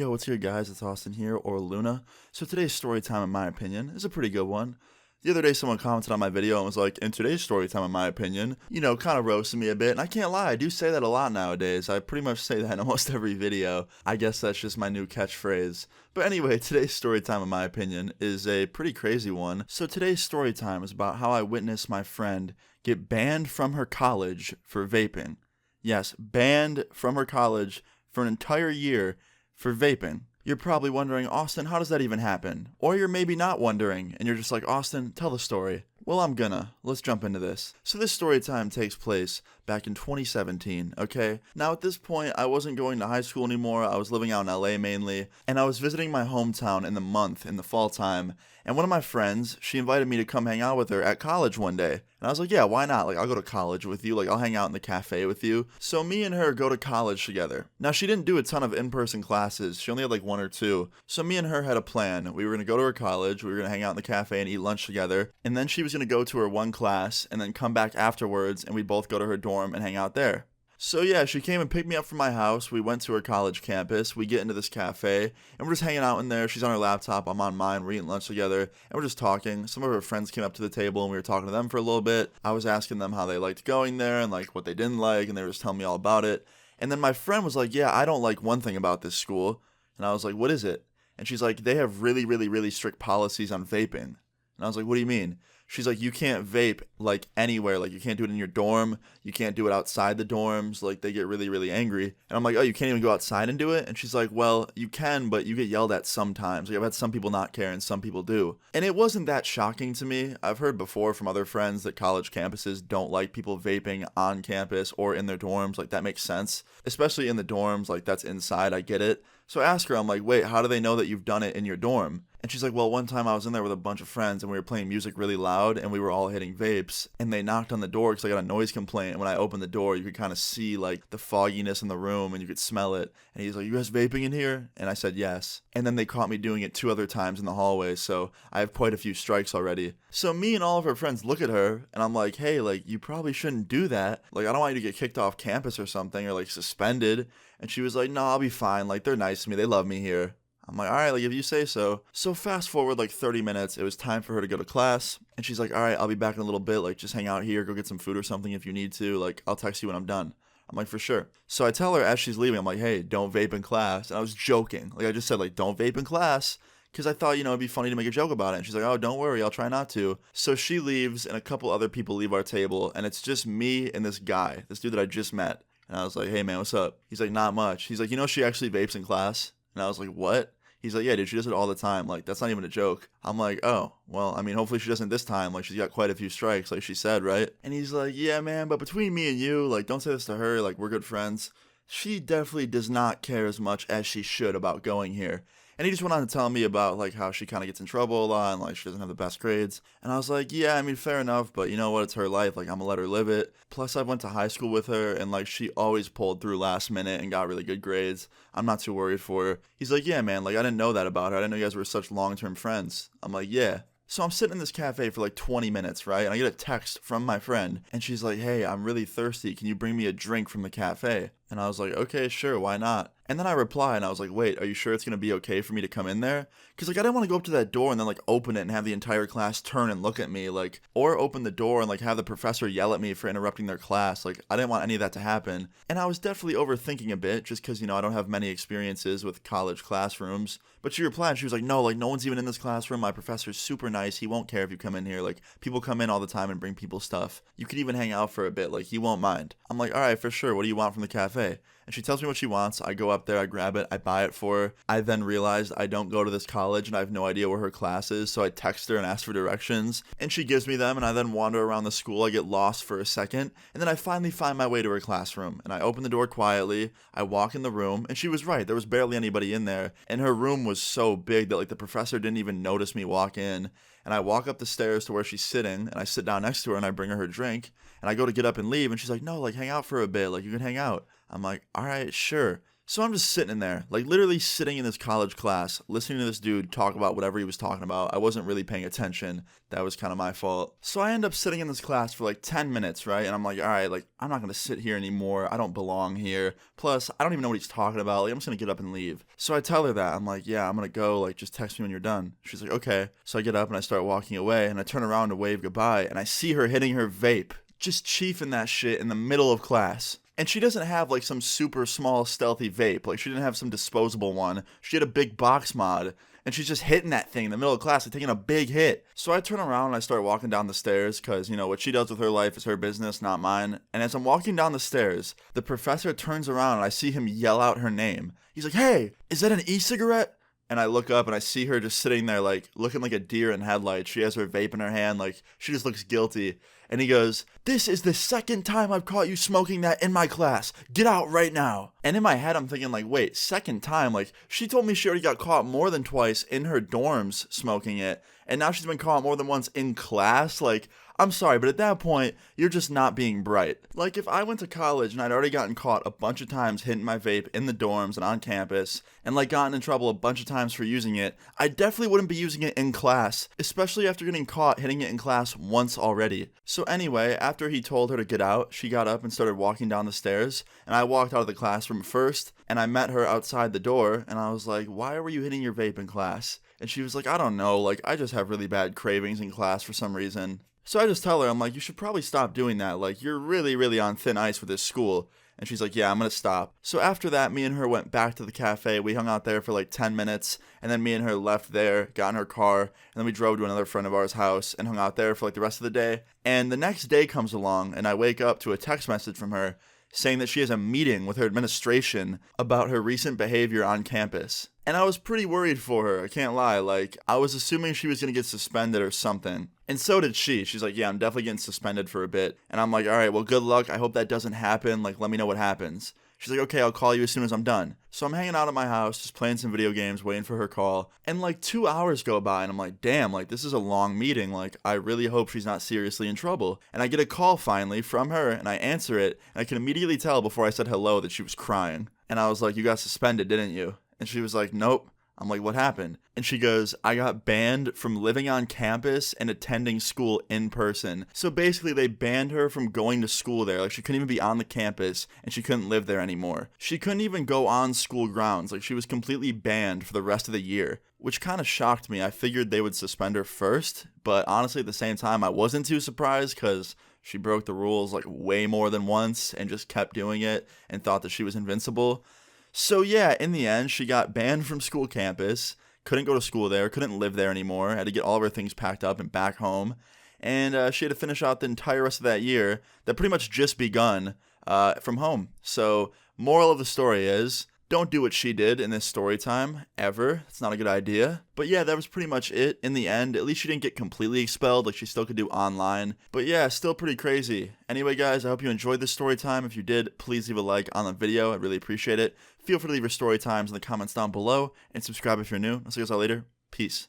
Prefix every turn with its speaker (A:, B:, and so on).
A: Yo, what's good, guys? It's Austin here, or Luna. So today's story time, in my opinion, is a pretty good one. The other day, someone commented on my video and was like, in today's story time, in my opinion, kind of roasted me a bit. And I can't lie, I do say that a lot nowadays. I pretty much say that in almost every video. I guess that's just my new catchphrase. But anyway, today's story time, in my opinion, is a pretty crazy one. So today's story time is about how I witnessed my friend get banned from her college for vaping. Yes, banned from her college for an entire year for vaping. You're probably wondering, Austin, how does that even happen? Or you're maybe not wondering, and you're just like, Austin, tell the story. Well, I'm gonna. Let's jump into this. So this story time takes place back in 2017, okay? Now at this point, I wasn't going to high school anymore. I was living out in LA mainly, and I was visiting my hometown in the fall time, and one of my friends, she invited me to come hang out with her at college one day. And I was like, yeah, why not? Like, I'll go to college with you. Like, I'll hang out in the cafe with you. So me and her go to college together. Now, she didn't do a ton of in-person classes. She only had like one or two. So me and her had a plan. We were going to go to her college. We were going to hang out in the cafe and eat lunch together. And then she was going to go to her one class and then come back afterwards. And we'd both go to her dorm and hang out there. So yeah, she came and picked me up from my house. We went to her college campus. We get into this cafe, and we're just hanging out in there. She's on her laptop. I'm on mine. We're eating lunch together, and we're just talking. Some of her friends came up to the table, and we were talking to them for a little bit. I was asking them how they liked going there and like what they didn't like, and they were just telling me all about it. And then my friend was like, yeah, I don't like one thing about this school. And I was like, what is it? And she's like, they have really, really, really strict policies on vaping. And I was like, what do you mean? She's like, you can't vape, like, anywhere. Like, you can't do it in your dorm. You can't do it outside the dorms. Like, they get really, really angry. And I'm like, oh, you can't even go outside and do it? And she's like, well, you can, but you get yelled at sometimes. Like, I've had some people not care and some people do. And it wasn't that shocking to me. I've heard before from other friends that college campuses don't like people vaping on campus or in their dorms. Like, that makes sense. Especially in the dorms. Like, that's inside. I get it. So I ask her, I'm like, wait, how do they know that you've done it in your dorm? And she's like, well, one time I was in there with a bunch of friends and we were playing music really loud and we were all hitting vapes and they knocked on the door because I got a noise complaint. And when I opened the door, you could kind of see like the fogginess in the room and you could smell it. And he's like, you guys vaping in here? And I said, yes. And then they caught me doing it 2 other times in the hallway. So I have quite a few strikes already. So me and all of her friends look at her and I'm like, hey, like you probably shouldn't do that. Like, I don't want you to get kicked off campus or something or like suspended. And she was like, no, I'll be fine. Like, they're nice to me. They love me here. I'm like, all right, like, if you say so. So fast forward like 30 minutes, it was time for her to go to class. And she's like, all right, I'll be back in a little bit. Like, just hang out here, go get some food or something if you need to. Like, I'll text you when I'm done. I'm like, for sure. So I tell her as she's leaving, I'm like, hey, don't vape in class. And I was joking. Like, I just said, like, don't vape in class. Because I thought, it'd be funny to make a joke about it. And she's like, oh, don't worry, I'll try not to. So she leaves, and a couple other people leave our table. And it's just me and this guy, this dude that I just met. And I was like, hey, man, what's up? He's like, not much. He's like, she actually vapes in class? And I was like, what? He's like, yeah, dude, she does it all the time. Like, that's not even a joke. I'm like, oh, well, I mean, hopefully she doesn't this time. Like, she's got quite a few strikes, like she said, right? And he's like, yeah, man, but between me and you, like, don't say this to her. Like, we're good friends. She definitely does not care as much as she should about going here. And he just went on to tell me about, like, how she kind of gets in trouble a lot and, like, she doesn't have the best grades. And I was like, yeah, I mean, fair enough, but you know what? It's her life. Like, I'm gonna let her live it. Plus, I went to high school with her, and, like, she always pulled through last minute and got really good grades. I'm not too worried for her. He's like, yeah, man, like, I didn't know that about her. I didn't know you guys were such long-term friends. I'm like, yeah. So I'm sitting in this cafe for like 20 minutes, right? And I get a text from my friend, and she's like, hey, I'm really thirsty. Can you bring me a drink from the cafe? And I was like, okay, sure, why not? And then I reply, and I was like, wait, are you sure it's going to be okay for me to come in there? Because, like, I didn't want to go up to that door and then, like, open it and have the entire class turn and look at me, like, or open the door and, like, have the professor yell at me for interrupting their class. Like, I didn't want any of that to happen. And I was definitely overthinking a bit, just because, I don't have many experiences with college classrooms. But she replied, she was like, no, like, no one's even in this classroom. My professor's super nice. He won't care if you come in here. Like, people come in all the time and bring people stuff. You could even hang out for a bit. Like, he won't mind. I'm like, all right, for sure. What do you want from the cafe? And she tells me what she wants. I go up there, I grab it, I buy it for her. I then realized I don't go to this college and I have no idea where her class is, so I text her and ask for directions. And she gives me them, and I then wander around the school. I get lost for a second, and then I finally find my way to her classroom. And I open the door quietly, I walk in the room, and she was right, there was barely anybody in there. And her room was so big that, like, the professor didn't even notice me walk in. And I walk up the stairs to where she's sitting, and I sit down next to her, and I bring her drink. And I go to get up and leave, and she's like, no, like, hang out for a bit, like, you can hang out. I'm like, all right, sure. So I'm just sitting in there, like literally sitting in this college class, listening to this dude talk about whatever he was talking about. I wasn't really paying attention. That was kind of my fault. So I end up sitting in this class for like 10 minutes, right? And I'm like, all right, like I'm not going to sit here anymore. I don't belong here. Plus, I don't even know what he's talking about. Like I'm just going to get up and leave. So I tell her that. I'm like, yeah, I'm going to go. Like just text me when you're done. She's like, okay. So I get up and I start walking away and I turn around to wave goodbye and I see her hitting her vape, just chiefing that shit in the middle of class. And she doesn't have like some super small stealthy vape. Like she didn't have some disposable one. She had a big box mod. And she's just hitting that thing in the middle of class and taking a big hit. So I turn around and I start walking down the stairs because, you know, what she does with her life is her business, not mine. And as I'm walking down the stairs, the professor turns around and I see him yell out her name. He's like, hey, is that an e-cigarette? And I look up and I see her just sitting there like looking like a deer in headlights. She has her vape in her hand, like she just looks guilty. And he goes, this is the second time I've caught you smoking that in my class. Get out right now. And in my head, I'm thinking like, wait, second time? Like she told me she already got caught more than twice in her dorms smoking it. And now she's been caught more than once in class. Like, I'm sorry, but at that point, you're just not being bright. Like, if I went to college and I'd already gotten caught a bunch of times hitting my vape in the dorms and on campus, and like gotten in trouble a bunch of times for using it, I definitely wouldn't be using it in class, especially after getting caught hitting it in class once already. So anyway, after he told her to get out, she got up and started walking down the stairs, and I walked out of the classroom first, and I met her outside the door, and I was like, why were you hitting your vape in class? And she was like, I don't know, like, I just have really bad cravings in class for some reason. So I just tell her, I'm like, you should probably stop doing that. Like, you're really, really on thin ice with this school. And she's like, yeah, I'm going to stop. So after that, me and her went back to the cafe. We hung out there for like 10 minutes. And then me and her left there, got in her car. And then we drove to another friend of ours' house and hung out there for like the rest of the day. And the next day comes along and I wake up to a text message from her saying that she has a meeting with her administration about her recent behavior on campus. And I was pretty worried for her, I can't lie. Like, I was assuming she was going to get suspended or something. And so did she. She's like, yeah, I'm definitely getting suspended for a bit. And I'm like, all right, well, good luck. I hope that doesn't happen. Like, let me know what happens. She's like, okay, I'll call you as soon as I'm done. So I'm hanging out at my house, just playing some video games, waiting for her call. And like 2 hours go by and I'm like, damn, like this is a long meeting. Like I really hope she's not seriously in trouble. And I get a call finally from her and I answer it. And I can immediately tell before I said hello that she was crying. And I was like, you got suspended, didn't you? And she was like, nope. I'm like, what happened? And she goes, I got banned from living on campus and attending school in person. So basically they banned her from going to school there. Like she couldn't even be on the campus and she couldn't live there anymore. She couldn't even go on school grounds. Like she was completely banned for the rest of the year, which kind of shocked me. I figured they would suspend her first, but honestly at the same time I wasn't too surprised because she broke the rules like way more than once and just kept doing it and thought that she was invincible. So yeah, in the end, she got banned from school campus, couldn't go to school there, couldn't live there anymore, had to get all of her things packed up and back home, and she had to finish out the entire rest of that year that pretty much just begun from home. So moral of the story is, don't do what she did in this story time, ever. It's not a good idea. But yeah, that was pretty much it. In the end, at least she didn't get completely expelled, like she still could do online. But yeah, still pretty crazy. Anyway, guys, I hope you enjoyed this story time. If you did, please leave a like on the video. I'd really appreciate it. Feel free to leave your story times in the comments down below, and subscribe if you're new. I'll see you guys all later. Peace.